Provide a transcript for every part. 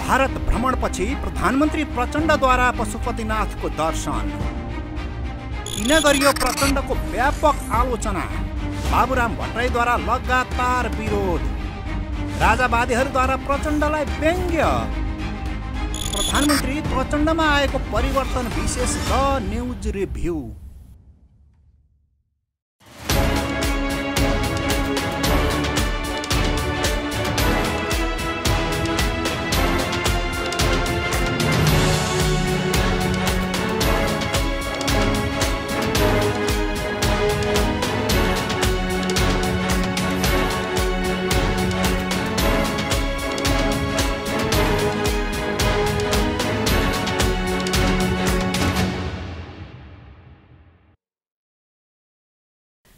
भारत भ्रमणपछि प्रधानमन्त्री प्रचण्डद्वारा पशुपतिनाथको दर्शन। किन गरियो प्रचण्डको व्यापक आलोचना। बाबुराम भट्टराईद्वारा लगातार विरोध। राजावादीहरूद्वारा प्रचण्डलाई व्यङ्ग्य। प्रधानमन्त्री प्रचण्डमा आएको परिवर्तन विशेष द न्युज रिभ्यू।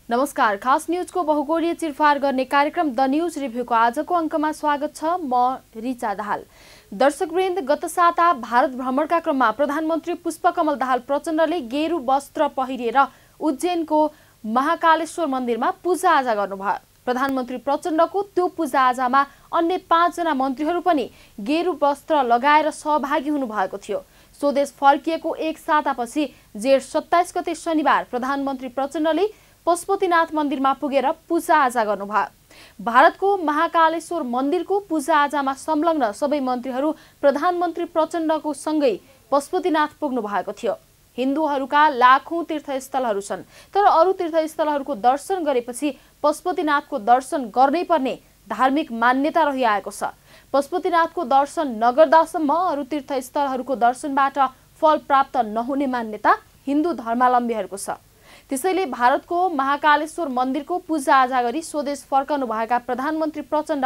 नमस्कार, खास न्यूजको बहुकोणीय चिरफार गर्ने कार्यक्रम द न्यूज रिभ्यूको आजको अङ्कमा स्वागत छ। म रिचा दाहाल। दर्शकवृन्द, गत साता भारत भ्रमणका क्रममा प्रधानमन्त्री पुष्पकमल दाहाल प्रचण्डले गेरू वस्त्र पहिरिएर उज्जैनको महाकालेश्वर मन्दिरमा पूजाआजा गर्नुभयो। प्रधानमन्त्री प्रचण्डको त्यो पूजाआजामा अन्य 5 जना मन्त्रीहरू पनि गेरू वस्त्र लगाएर सहभागी हुनुभएको थियो। स्वदेश फर्किएको एक सातापछि जेठ 27 गते शनिबार प्रधानमन्त्री प्रचण्डले पशुपतिनाथ मन्दिरमा पुगेर पूजाआजा गर्नुभयो। भारतको महाकालेश्वर मन्दिरको पूजाआजामा संलग्न सबै मन्त्रीहरू प्रधानमन्त्री प्रचण्डको सँगै पशुपतिनाथ पुग्नु भएको थियो। हिन्दूहरूका लाखौं तीर्थस्थलहरू छन्, तर अरू तीर्थस्थलहरूको दर्शन गरेपछि पशुपतिनाथको दर्शन गर्नै पर्ने धार्मिक मान्यता रहिआएको छ। पशुपतिनाथको दर्शन नगर्दासम्म अरू तीर्थस्थलहरूको दर्शनबाट फल प्राप्त नहुने मान्यता हिन्दू धर्मावलम्बीहरूको छ। त्यसैले भारतको महाकालेश्वर मन्दिरको पूजाआजा गरी स्वदेश फर्कनु भएका प्रधानमन्त्री प्रचण्ड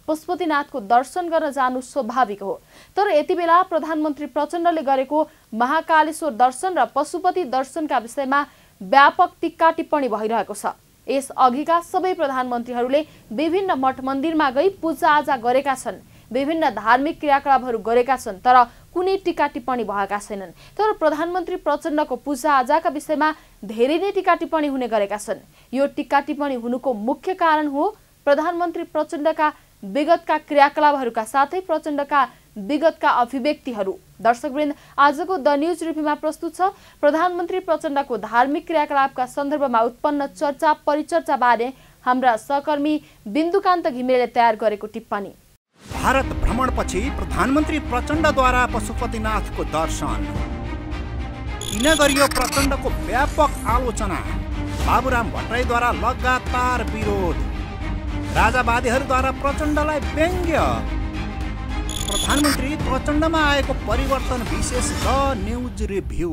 पशुपतिनाथको दर्शन गर्न जानु स्वाभाविक हो। तर यति बेला प्रधानमन्त्री प्रचण्डले गरेको महाकालेश्वर दर्शन र पशुपति दर्शनका विषयमा व्यापक टिक्का टिप्पणी भइरहेको छ। यस अघिका सबै प्रधानमन्त्रीहरूले विभिन्न मठ मन्दिरमा गई पूजाआजा गरेका छन्, विभिन्न धार्मिक क्रियाकलापहरू गरेका छन्, तर कुनै टिका टिप्पणी भएका छैनन्। तर प्रधानमन्त्री प्रचण्डको पूजाआजाका विषयमा धेरै नै टिका टिप्पणी हुने गरेका छन्। यो टिका टिप्पणी हुनुको मुख्य कारण हो प्रधानमन्त्री प्रचण्डका विगतका क्रियाकलापहरूका साथै प्रचण्डका विगतका अभिव्यक्तिहरू। दर्शकवृन्द, आजको द न्युज रिभ्यूमा प्रस्तुत छ प्रधानमन्त्री प्रचण्डको धार्मिक क्रियाकलापका सन्दर्भमा उत्पन्न चर्चा परिचर्चा बारे हाम्रा सहकर्मी बिन्दुकान्त घिमिरेले तयार गरेको टिप्पणी। भारत भ्रमणपछि प्रधानमन्त्री प्रचण्डद्वारा पशुपतिनाथको दर्शन। किन गरियो प्रचण्डको व्यापक आलोचना। बाबुराम भट्टराईद्वारा लगातार विरोध। राजावादीहरूद्वारा प्रचण्डलाई व्यङ्ग्य। प्रधानमन्त्री प्रचण्डमा आएको परिवर्तन विशेष द न्युज रिभ्यू।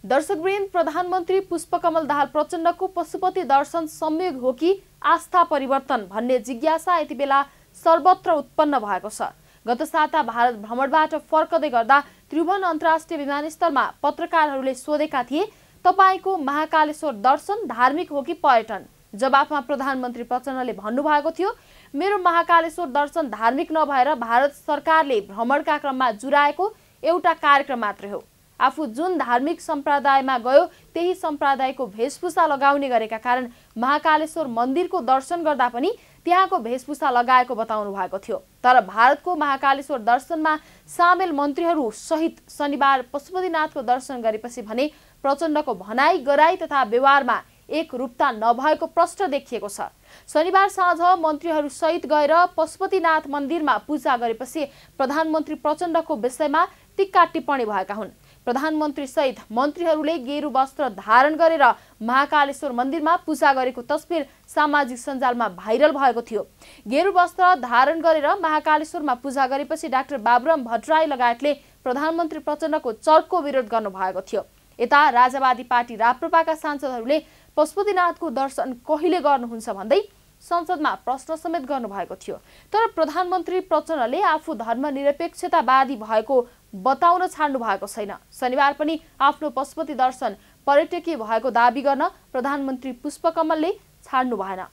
दर्शकवृन्द, प्रधानमन्त्री पुष्पकमल दाहाल प्रचण्डको पशुपति दर्शन संयोग हो कि आस्था परिवर्तन भन्ने जिज्ञासा यति बेला सर्वत्र उत्पन्न भएको छ। गत साता भारत भ्रमणबाट फर्कदै गर्दा त्रिभुवन अन्तर्राष्ट्रिय विमानस्थलमा पत्रकारहरूले सोधेका थिए, तपाईको महाकालेश्वर दर्शन धार्मिक हो कि पर्यटन? जवाफमा प्रधानमन्त्री प्रचण्डले भन्नुभएको थियो, मेरो महाकालेश्वर दर्शन धार्मिक नभएर भारत सरकारले भ्रमणका क्रममा जुराएको एउटा कार्यक्रम मात्रै हो। आफू जुन धार्मिक सम्प्रदायमा गयो त्यही सम्प्रदायको भेषभूषा लगाउने गरेका कारण महाकालेश्वर मन्दिरको दर्शन गर्दा पनि त्यहाँको भेषभूषा लगाएको बताउनु भएको थियो। तर भारतको महाकालेश्वर दर्शनमा सामेल मन्त्रीहरू सहित शनिबार पशुपतिनाथको दर्शन गरेपछि भने प्रचण्डको भनाई गराई तथा व्यवहारमा एक रूपता नभएको प्रश्न देखिएको छ। शनिबार साँझ मन्त्रीहरू सहित गएर पशुपतिनाथ मन्दिरमा पूजा गरेपछि प्रधानमन्त्री प्रचण्डको विषयमा टिक्का टिप्पणी भएका हुन्। प्रधानमन्त्री सहित मन्त्रीहरूले गेरू वस्त्र धारण गरेर महाकालेश्वर मन्दिरमा पूजा गरेको तस्बिर सामाजिक सञ्जालमा भाइरल भएको थियो। गेरू वस्त्र धारण गरेर महाकालेश्वरमा पूजा गरेपछि डाक्टर बाबुराम भट्टराई लगायतले प्रधानमन्त्री प्रचण्डको चर्को विरोध गर्नुभएको थियो। यता राजावादी पार्टी राप्रपाका सांसदहरूले पशुपतिनाथको दर्शन कहिले गर्नुहुन्छ भन्दै संसदमा प्रश्न समेत गर्नुभएको थियो। तर प्रधानमन्त्री प्रचण्डले आफू धर्मनिरपेक्षतावादी भएको बताउन छाड्नु भएको छैन। शनिबार पनि आफ्नो पशुपति दर्शन पर्यटकीय भएको दाबी गर्न प्रधानमन्त्री पुष्पकमलले छाड्नु भएन।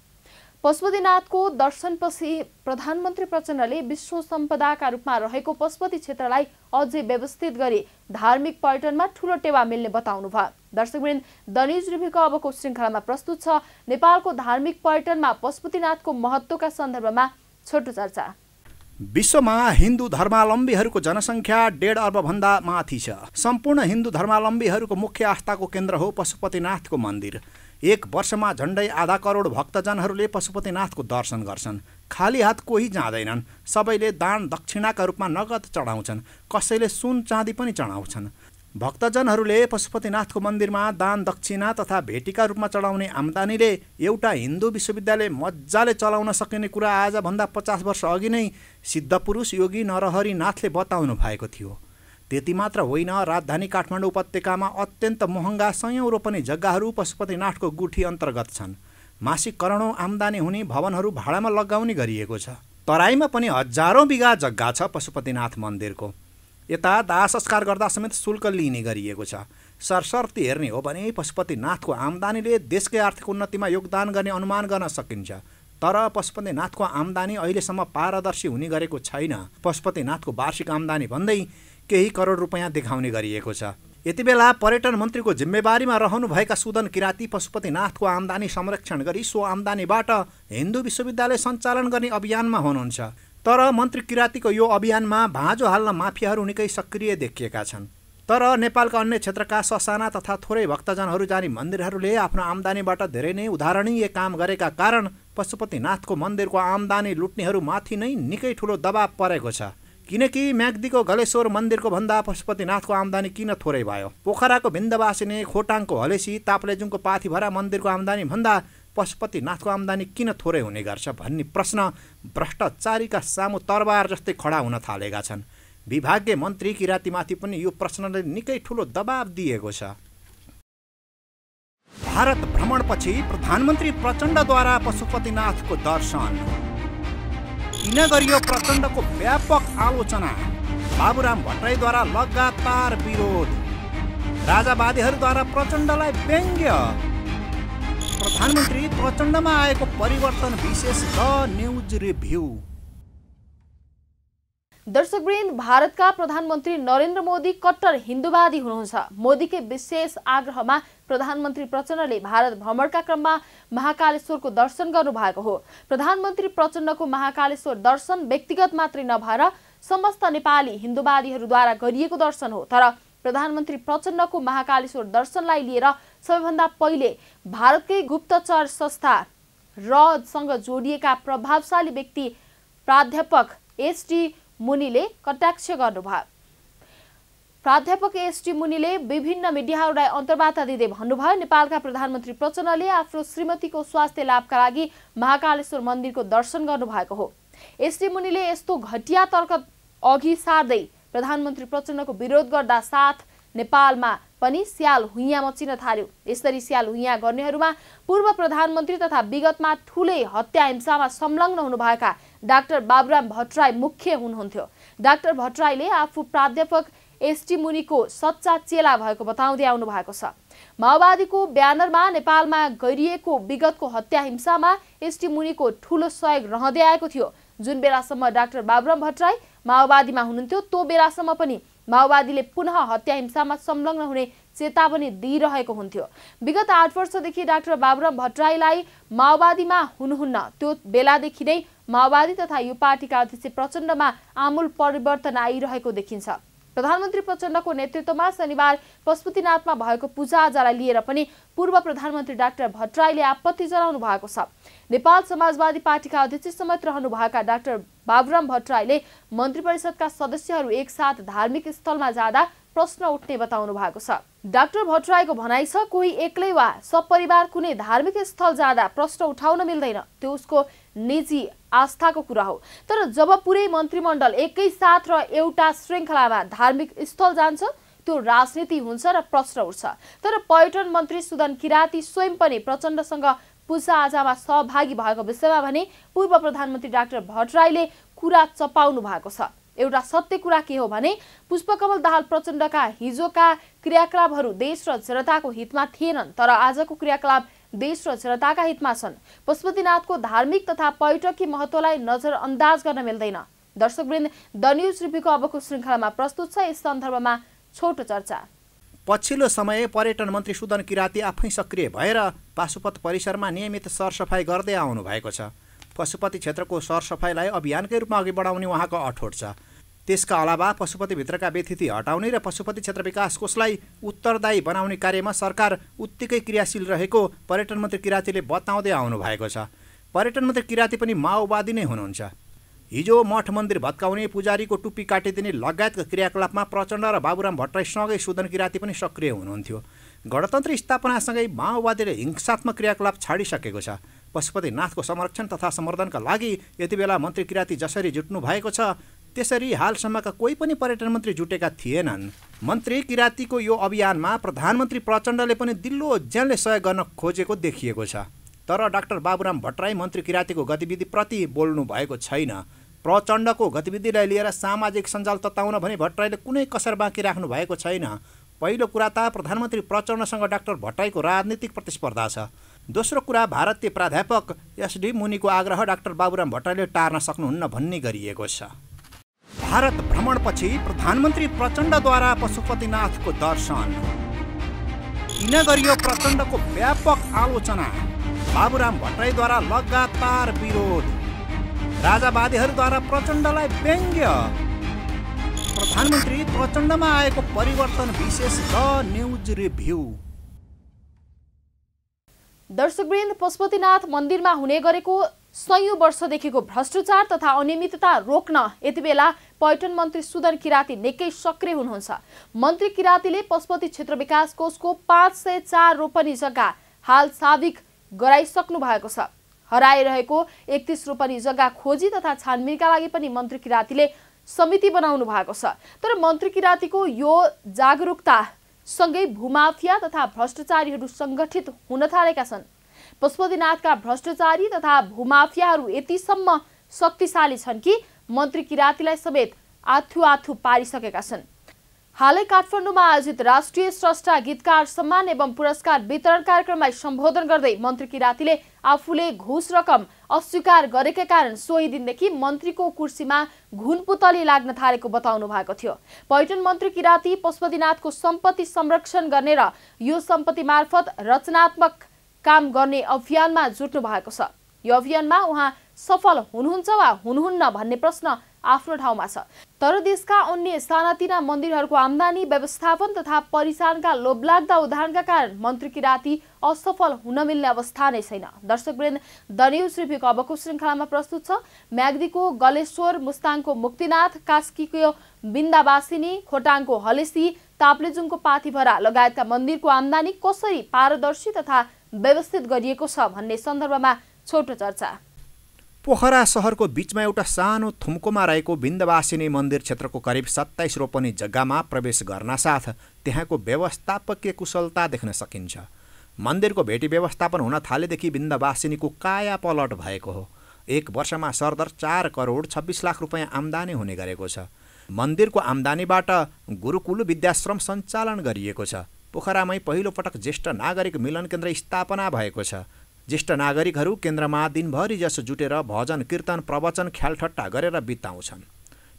पशुपतिनाथको दर्शनपछि प्रधानमन्त्री प्रचण्डले विश्व सम्पदाका रूपमा रहेको पशुपति क्षेत्रलाई अझै व्यवस्थित गरी धार्मिक पर्यटनमा ठूलो टेवा मिल्ने बताउनु भयो। दर्शकवृन्द, द न्युज रिभ्यूको अबको श्रृङ्खलामा प्रस्तुत छ नेपालको धार्मिक पर्यटनमा पशुपतिनाथको महत्त्वका सन्दर्भमा छोटो चर्चा। विश्वमा हिन्दू धर्मावलम्बीहरूको जनसङ्ख्या 1.5 अर्बभन्दा माथि छ। सम्पूर्ण हिन्दू धर्मावलम्बीहरूको मुख्य आस्थाको केन्द्र हो पशुपतिनाथको मन्दिर। एक वर्षमा झन्डै आधा करोड भक्तजनहरूले पशुपतिनाथको दर्शन गर्छन्। खाली हात कोही जाँदैनन्। सबैले दान दक्षिणाका रूपमा नगद चढाउँछन्, कसैले सुन चाँदी पनि चढाउँछन्। भक्तजनहरूले पशुपतिनाथको मन्दिरमा दान दक्षिणा तथा भेटीका रूपमा चढाउने आम्दानीले एउटा हिन्दू विश्वविद्यालय मजाले चलाउन सकिने कुरा आजभन्दा 50 वर्ष अघि नै सिद्धपुरुष योगी नरहरि नाथले बताउनु भएको थियो। त्यति मात्र होइन, राजधानी काठमाडौँ उपत्यकामा अत्यन्त महँगा 100 रोपनी जग्गाहरू पशुपतिनाथको गुठी अन्तर्गत छन्। मासिक करोडौँ आम्दानी हुने भवनहरू भाडामा लगाउने गरिएको छ। तराईमा पनि हजारौँ बिघा जग्गा छ पशुपतिनाथ मन्दिरको। यता दाह संस्कार गर्दा समेत शुल्क लिने गरिएको छ। सरसर्ती हेर्ने हो भने पशुपतिनाथको आम्दानीले देशकै आर्थिक उन्नतिमा योगदान गर्ने अनुमान गर्न सकिन्छ। तर पशुपतिनाथको आम्दानी अहिलेसम्म पारदर्शी हुने गरेको छैन। पशुपतिनाथको वार्षिक आम्दानी भन्दै केही करोड रुपियाँ देखाउने गरिएको छ। यति बेला पर्यटन मन्त्रीको जिम्मेवारीमा रहनुभएका सुदन किराती पशुपतिनाथको आम्दानी संरक्षण गरी सो आम्दानीबाट हिन्दू विश्वविद्यालय सञ्चालन गर्ने अभियानमा हुनुहुन्छ। तर मन्त्री किरातीको यो अभियानमा भाँजो हाल्न माफियाहरू निकै सक्रिय देखिएका छन्। तर नेपालका अन्य क्षेत्रका ससाना तथा थोरै भक्तजनहरू जाने मन्दिरहरूले आफ्नो आम्दानीबाट धेरै नै उदाहरणीय काम गरेका कारण पशुपतिनाथको मन्दिरको आम्दानी लुट्नेहरूमाथि नै निकै ठुलो दबाब परेको छ। किनकि म्याग्दीको गलेश्वर मन्दिरको भन्दा पशुपतिनाथको आम्दानी किन थोरै भयो? पोखराको भिन्दवासिनी, खोटाङको हलेसी, ताप्लेजुङको पाथिभरा मन्दिरको आम्दानी भन्दा पशुपतिनाथको आम्दानी किन थोरै हुने गर्छ भन्ने प्रश्न भ्रष्टाचारीका सामु तरबार जस्तै खडा हुन थालेका छन्। विभागीय मन्त्री किरातीमाथि पनि यो प्रश्नले निकै ठुलो दबाब दिएको छ। भारत भ्रमणपछि प्रधानमन्त्री प्रचण्डद्वारा पशुपतिनाथको दर्शन। किन गरियो प्रचण्डको व्यापक आलोचना? बाबुराम भट्टराईद्वारा लगातार विरोध। राजावादीहरूद्वारा प्रचण्डलाई व्यङ्ग्य। प्रधानमन्त्री प्रचण्डमा आएको परिवर्तन विशेष द न्युज रिभ्यू। दर्शकवृन्द, भारतका प्रधानमन्त्री नरेन्द्र मोदी कट्टर हिन्दूवादी हुनुहुन्छ। मोदीकै विशेष आग्रहमा प्रधानमन्त्री प्रचण्डले भारत भ्रमणका क्रममा महाकालेश्वरको दर्शन गर्नुभएको हो। प्रधानमन्त्री प्रचण्डको महाकालेश्वर दर्शन व्यक्तिगत मात्रै नभएर समस्त नेपाली हिन्दूवादीहरूद्वारा गरिएको दर्शन हो। तर प्रधानमन्त्री प्रचण्डको महाकालेश्वर दर्शनलाई लिएर सबैभन्दा पहिले भारतकै गुप्तचर संस्था रसँग जोडिएका प्रभावशाली व्यक्ति प्राध्यापक एसटी मुनिले कटाक्ष गर्नुभयो। प्राध्यापक एसटी मुनिले विभिन्न मिडियाहरूलाई अन्तर्वार्ता दिँदै भन्नुभयो, नेपालका प्रधानमन्त्री प्रचण्डले आफ्नो श्रीमतीको स्वास्थ्य लाभका लागि महाकालेश्वर मन्दिरको दर्शन गर्नुभएको हो। एसटी मुनिले यस्तो घटिया तर्क अघि सार्दै प्रधानमन्त्री प्रचण्डको विरोध गर्दा साथ नेपालमा पनि स्याल हुइयाँ मचिन थाल्यो। यसरी स्याल हुइयाँ गर्नेहरूमा पूर्व प्रधानमन्त्री तथा विगतमा ठूलै हत्या हिंसामा संलग्न हुनुभएका डाक्टर बाबुराम भट्टराई मुख्य हुनुहुन्थ्यो। डाक्टर भट्टराईले आफू प्राध्यापक एसटी मुनिको सच्चा चेला भएको बताउँदै आउनु भएको छ। माओवादीको ब्यानरमा नेपालमा गरिएको विगतको हत्या हिंसामा एसटी मुनिको ठूलो सहयोग रहँदै आएको थियो। जुन बेलासम्म डाक्टर बाबुराम भट्टराई माओवादीमा हुनुहुन्थ्यो त्यो बेलासम्म पनि माओवादीले पुनः हत्या हिंसामा संलग्न हुने चेतावनी दिइरहेको हुन्थ्यो। विगत 8 वर्षदेखि डाक्टर बाबुराम भट्टराईलाई माओवादीमा हुनुहुन्न। त्यो बेलादेखि नै माओवादी तथा यो पार्टीका अध्यक्ष प्रचण्डमा आमूल परिवर्तन आइरहेको देखिन्छ। प्रधानमन्त्री प्रचण्डको नेतृत्वमा शनिबार पशुपतिनाथमा भएको पूजाआजालाई लिएर पनि पूर्व प्रधानमन्त्री डाक्टर भट्टराईले आपत्ति जनाउनु भएको छ। नेपाल समाजवादी पार्टीका अध्यक्ष समेत रहनुभएका डाक्टर बाबुराम भट्टराईले मन्त्री परिषदका सदस्यहरू एकसाथ धार्मिक स्थलमा जाँदा प्रश्न उठ्ने बताउनु भएको छ। डाक्टर भट्टराईको भनाइ छ, कोही एक्लै वा सपरिवार कुनै धार्मिक स्थल जाँदा प्रश्न उठाउन मिल्दैन, त्यो उसको निजी आस्थाको कुरा हो। तर जब पुरै मन्त्रीमण्डल एकै साथ र एउटा श्रृङ्खलामा धार्मिक स्थल जान्छ त्यो राजनीति हुन्छ र प्रश्न उठ्छ। तर पर्यटन मन्त्री सुदन किराती स्वयं पनि प्रचण्डसँग पूजाआजामा सहभागी भएको विषयमा भने पूर्व प्रधानमन्त्री डाक्टर भट्टराईले कुरा चपाउनु भएको छ। एउटा सत्य कुरा के हो भने पुष्पकमल दाहाल प्रचण्डका हिजोका क्रियाकलापहरू देश र जनताको हितमा थिएनन्, तर आजको क्रियाकलाप देश र जनताका हितमा छन्। पशुपतिनाथको धार्मिक तथा पर्यटकीय महत्त्वलाई नजरअन्दाज गर्न मिल्दैन। दर्शकवृन्द, द न्युज रिभ्यूको अबको श्रृङ्खलामा प्रस्तुत छ यस सन्दर्भमा छोटो चर्चा। पछिल्लो समय पर्यटन मन्त्री सुदन किराती आफै सक्रिय भएर पाशुपत परिसरमा नियमित सरसफाई गर्दै आउनु भएको छ। पशुपति क्षेत्रको सरसफाइलाई अभियानकै रूपमा अघि बढाउने उहाँको अठोट छ। त्यसका अलावा पशुपतिभित्रका व्यथिति हटाउने र पशुपति क्षेत्र विकास कोषलाई उत्तरदायी बनाउने कार्यमा सरकार उत्तिकै क्रियाशील रहेको पर्यटन मन्त्री किरातीले बताउँदै आउनु भएको छ। पर्यटन मन्त्री किराती पनि माओवादी नै हुनुहुन्छ। हिजो मठ मन्दिर भत्काउने, पुजारीको टुप्पी काटिदिने लगायतका क्रियाकलापमा प्रचण्ड र बाबुराम भट्टराईसँगै सुदन किराती पनि सक्रिय हुनुहुन्थ्यो। गणतन्त्र स्थापनासँगै माओवादीले हिंसात्मक क्रियाकलाप छाडिसकेको छ। पशुपतिनाथको संरक्षण तथा सम्वर्धनका लागि यति बेला मन्त्री किराती जसरी जुट्नु भएको छ त्यसरी हालसम्मका कोही पनि पर्यटन मन्त्री जुटेका थिएनन्। मन्त्री किरातीको यो अभियानमा प्रधानमन्त्री प्रचण्डले पनि दिल्लो ज्यानले सहयोग गर्न खोजेको देखिएको छ। तर डाक्टर बाबुराम भट्टराई मन्त्री किरातीको गतिविधिप्रति बोल्नु भएको छैन। प्रचण्डको गतिविधिलाई लिएर सामाजिक सञ्जाल तताउन भने भट्टराईले कुनै कसर बाँकी राख्नु भएको छैन। पहिलो कुरा त प्रधानमन्त्री प्रचण्डसँग डाक्टर भट्टराईको राजनीतिक प्रतिस्पर्धा छ। दोस्रो कुरा, भारतीय प्राध्यापक एसडी मुनिको आग्रह डाक्टर बाबुराम भट्टराईले टार्न सक्नुहुन्न भन्ने गरिएको छ। भारत भ्रमणपछि प्रधानमन्त्री प्रचण्डद्वारा पशुपतिनाथको दर्शन। किन गरियो प्रचण्डको व्यापक आलोचना? बाबुराम भट्टराईद्वारा लगातार विरोध। राजावादीहरूद्वारा प्रचण्डलाई व्यङ्ग्य। प्रधानमन्त्री प्रचण्डमा आएको परिवर्तन विशेष द न्युज रिभ्यू। दर्शकवृन्द, पशुपतिनाथ मन्दिरमा हुने गरेको सयौं वर्षदेखिको भ्रष्टाचार तथा अनियमितता रोक्न यति बेला पर्यटन मन्त्री सुदन किराती निकै सक्रिय हुनुहुन्छ। मन्त्री किरातीले पशुपति क्षेत्र विकास कोषको 504 रोपनी जग्गा हाल साबिक गराइसक्नु भएको छ। हराइरहेको 31 रोपनी जग्गा खोजी तथा छानबिनका लागि पनि मन्त्री किरातीले समिति बनाउनु भएको छ। तर मन्त्री किरातीको यो जागरुकता सँगै भूमाफिया तथा भ्रष्टाचारीहरू सङ्गठित हुन थालेका छन्। पशुपतिनाथका भ्रष्टाचारी तथा भूमाफियाहरू यतिसम्म शक्तिशाली छन् कि मन्त्री किरातीलाई समेत आथु पारिसकेका छन्। हालै काठमाडौँमा आयोजित राष्ट्रिय स्रष्टा गीतकार सम्मान एवं पुरस्कार वितरण कार्यक्रमलाई सम्बोधन गर्दै मन्त्री किरातीले आफूले घुस रकम अस्वीकार गरेका कारण सोही दिनदेखि मन्त्रीको कुर्सीमा घुनपुतली लाग्न थालेको बताउनु भएको थियो। पर्यटन मन्त्री किराती पशुपतिनाथको सम्पत्ति संरक्षण गर्ने र यो सम्पत्ति मार्फत रचनात्मक काम गर्ने अभियानमा जुट्नु भएको छ। यो अभियानमा उहाँ सफल हुनुहुन्छ वा हुनुहुन्न भन्ने प्रश्न आफ्नो ठाउँमा छ। तर देशका अन्य सानातिना मन्दिरहरूको आम्दानी, व्यवस्थापन तथा परिचालनका लोभलाग्दा उदाहरणका कारण मन्त्री किराती असफल हुन मिल्ने अवस्था नै छैन। दर्शकवृन्द, द न्युज रिभ्यूको अबको श्रृङ्खलामा प्रस्तुत छ म्याग्दीको गलेश्वर, मुस्ताङको मुक्तिनाथ, कास्कीको बिन्दावासिनी, खोटाङको हलेसी, ताप्लेजुङको पाथिभरा लगायतका मन्दिरको आम्दानी कसरी पारदर्शी तथा व्यवस्थित गरिएको छ भन्ने सन्दर्भमा छोटो चर्चा। पोखरा सहरको बीचमा एउटा सानो थुम्कोमा रहेको बिन्दवासिनी मन्दिर क्षेत्रको करिब 27 रोपनी जग्गामा प्रवेश गर्नासाथ त्यहाँको व्यवस्थापकीय कुशलता देख्न सकिन्छ। मन्दिरको भेटी व्यवस्थापन हुन थालेदेखि बिन्दवासिनीको काया पलट भएको हो। एक वर्षमा सरदर 4 करोड 26 लाख रुपियाँ आम्दानी हुने गरेको छ। मन्दिरको आम्दानीबाट गुरुकुल विद्याश्रम सञ्चालन गरिएको छ। पोखरामै पहिलो पटक ज्येष्ठ नागरिक मिलन केन्द्र स्थापना भएको छ। ज्येष्ठ नागरिकहरू केन्द्रमा दिनभरि जसो जुटेर भजन, कीर्तन, प्रवचन, ख्यालठट्टा गरेर बिताउँछन्।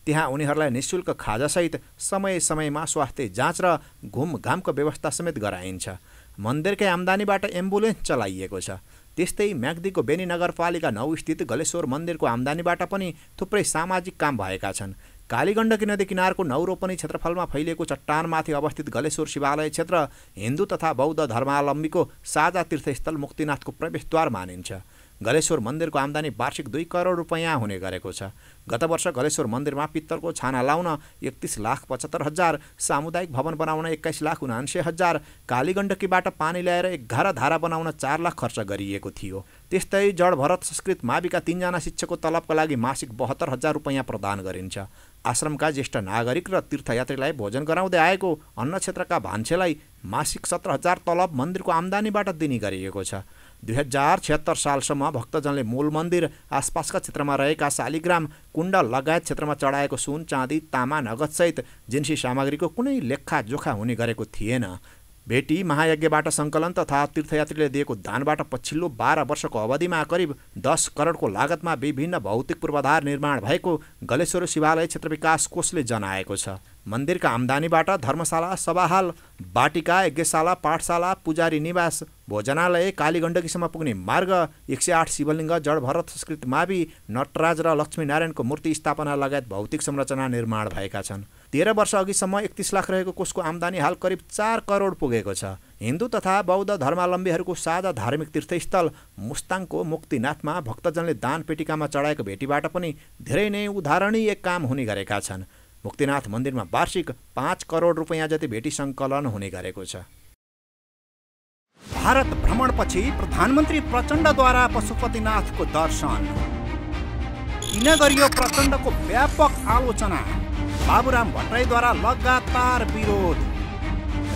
त्यहाँ उनीहरूलाई निःशुल्क खाजासहित समय समयमा स्वास्थ्य जाँच र घुमघामको व्यवस्था समेत गराइन्छ। मन्दिरकै आम्दानीबाट एम्बुलेन्स चलाइएको छ। त्यस्तै म्याग्दीको बेनी नगरपालिका 9 स्थित गलेश्वर मन्दिरको आम्दानीबाट पनि थुप्रै सामाजिक काम भएका छन्। कालीगण्डकी नदी किनारको 9 रोपनी क्षेत्रफलमा फैलिएको चट्टानमाथि अवस्थित गलेश्वर शिवालय क्षेत्र हिन्दू तथा बौद्ध धर्मावलम्बीको साझा तीर्थस्थल मुक्तिनाथको प्रवेशद्वार मानिन्छ। गलेश्वर मन्दिरको आम्दानी वार्षिक 2 करोड रुपियाँ हुने गरेको छ। गत वर्ष गलेश्वर मन्दिरमा पित्तलको छाना लाउन 31,75,000, सामुदायिक भवन बनाउन 21,79,000, कालीगण्डकीबाट पानी ल्याएर 11 धारा बनाउन 4 लाख खर्च गरिएको थियो। त्यस्तै जड भरत संस्कृत माविका 3 जना शिक्षकको तलबका लागि मासिक 72,000 रुपियाँ प्रदान गरिन्छ। आश्रमका ज्येष्ठ नागरिक र तीर्थयात्रीलाई भोजन गराउँदै आएको अन्न क्षेत्रका भान्सेलाई मासिक 17,000 तलब मन्दिरको आम्दानीबाट दिने गरिएको छ। 2076 सालसम्म भक्तजनले मूल मन्दिर, आसपासका क्षेत्रमा रहेका शालिग्राम, कुण्ड लगायत क्षेत्रमा चढाएको सुन, चाँदी, तामा, नगदसहित जिन्सी सामग्रीको कुनै लेखाजोखा हुने गरेको थिएन। भेटी महायज्ञबाट सङ्कलन तथा तीर्थयात्रीले दिएको दानबाट पछिल्लो 12 वर्षको अवधिमा करिब 10 करोडको लागतमा विभिन्न भौतिक पूर्वाधार निर्माण भएको गलेश्वर शिवालय क्षेत्र विकास कोषले जनाएको छ। मन्दिरका आम्दानीबाट धर्मशाला, सभाहाल, बाटिका, यज्ञशाला, पाठशाला, पुजारी निवास, भोजनालय, कालीगण्डकीसम्म पुग्ने मार्ग, 108 शिवलिङ्ग, जडभरत संस्कृत मावि, नटराज र लक्ष्मीनारायणको मूर्ति स्थापना लगायत भौतिक संरचना निर्माण भएका छन्। 13 वर्ष अघिसम्म 31 लाख रहेको कोषको आम्दानी हाल करिब 4 करोड पुगेको छ। हिन्दू तथा बौद्ध धर्मावलम्बीहरूको साझा धार्मिक तीर्थस्थल मुस्ताङको मुक्तिनाथमा भक्तजनले दान पेटिकामा चढाएको भेटीबाट पनि धेरै नै उदाहरणीय काम हुने गरेका छन्। मुक्तिनाथ मन्दिरमा वार्षिक 5 करोड रुपैयाँ जति भेटी सङ्कलन हुने गरेको छ। भारत भ्रमणपछि प्रधानमन्त्री प्रचण्डद्वारा पशुपतिनाथको दर्शन। किन गरियो प्रचण्डको व्यापक आलोचना? बाबुराम भट्टराईद्वारा लगातार विरोध।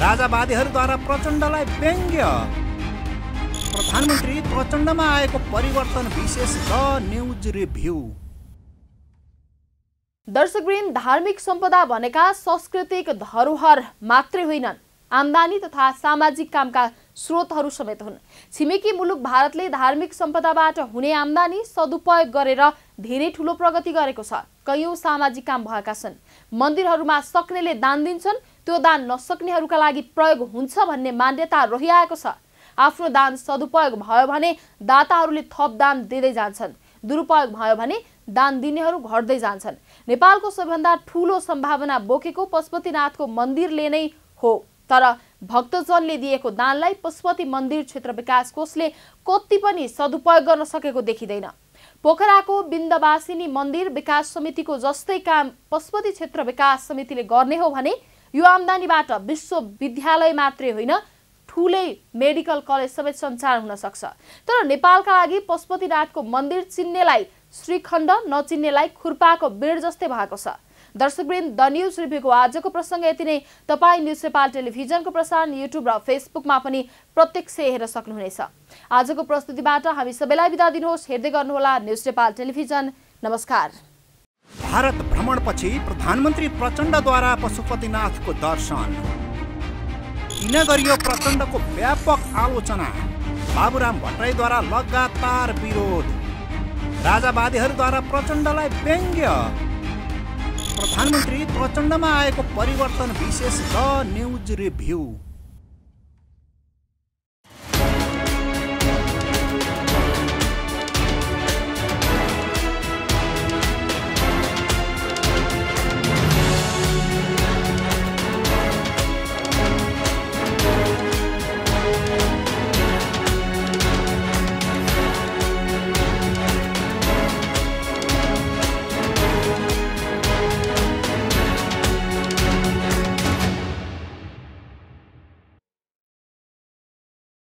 राजावादीहरूद्वारा प्रचण्डलाई व्यङ्ग्य। प्रधानमन्त्री प्रचण्डमा आएको परिवर्तन विशेष द न्युज रिभ्यू। दर्शकवृन्द, धार्मिक सम्पदा भनेका सांस्कृतिक धरोहर मात्रै होइनन्, आम्दानी तथा सामाजिक कामका स्रोतहरू समेत हुन्। छिमेकी मुलुक भारतले धार्मिक सम्पदाबाट हुने आम्दानी सदुपयोग गरेर धेरै ठूलो प्रगति गरेको छ। कयौं सामाजिक काम भएका छन्। मन्दिरहरूमा सक्नेले दान दिन्छन्, त्यो दान नसक्नेहरूका लागि प्रयोग हुन्छ भन्ने मान्यता रहिआएको छ। आफ्नो दान सदुपयोग भयो भने दाताहरूले थप दान दिँदै जान्छन्, दुरुपयोग भयो भने दान दिनेहरू घट्दै जान्छन्। नेपालको सबैभन्दा ठूलो सम्भावना बोकेको पशुपतिनाथको मन्दिरले नै हो, तर भक्तजनले दिएको दानलाई पशुपति मन्दिर क्षेत्र विकास कोषले कति पनि सदुपयोग गर्न सकेको देखिँदैन। पोखराको बिन्दवासिनी मन्दिर विकास समितिको जस्तै काम पशुपति क्षेत्र विकास समितिले गर्ने हो भने यो आम्दानीबाट विश्वविद्यालय मात्रै होइन, ठूलै मेडिकल कलेज समेत सञ्चालन हुन सक्छ। तर नेपालका लागि पशुपतिनाथको मन्दिर चिन्नेलाई श्रीखण्ड, नचिन्नेलाई खुर्पाको बेड जस्तै भएको छ। दर्शकवृन्द, द न्युज रिभ्यूको आजको प्रसङ्ग यति नै। तपाईँ न्युज नेपाल टेलिभिजनको प्रसारण युट्युब र फेसबुकमा पनि प्रत्यक्ष हेर्न सक्नुहुनेछ। आजको प्रस्तुतिबाट हामी सबैलाई बिदा दिनुहोस्। हेर्दै गर्नुहोला न्युज नेपाल टेलिभिजन। नमस्कार। भारत भ्रमणपछि प्रधानमन्त्री प्रचण्डद्वारा पशुपतिनाथको दर्शन। किन गरियो प्रचण्डको व्यापक आलोचना? बाबुराम भट्टराईद्वारा लगातार विरोध। राजावादीहरूद्वारा प्रचण्डलाई व्यङ्ग्य। प्रधानमन्त्री प्रचण्डमा आएको परिवर्तन विशेष द न्युज रिभ्यू।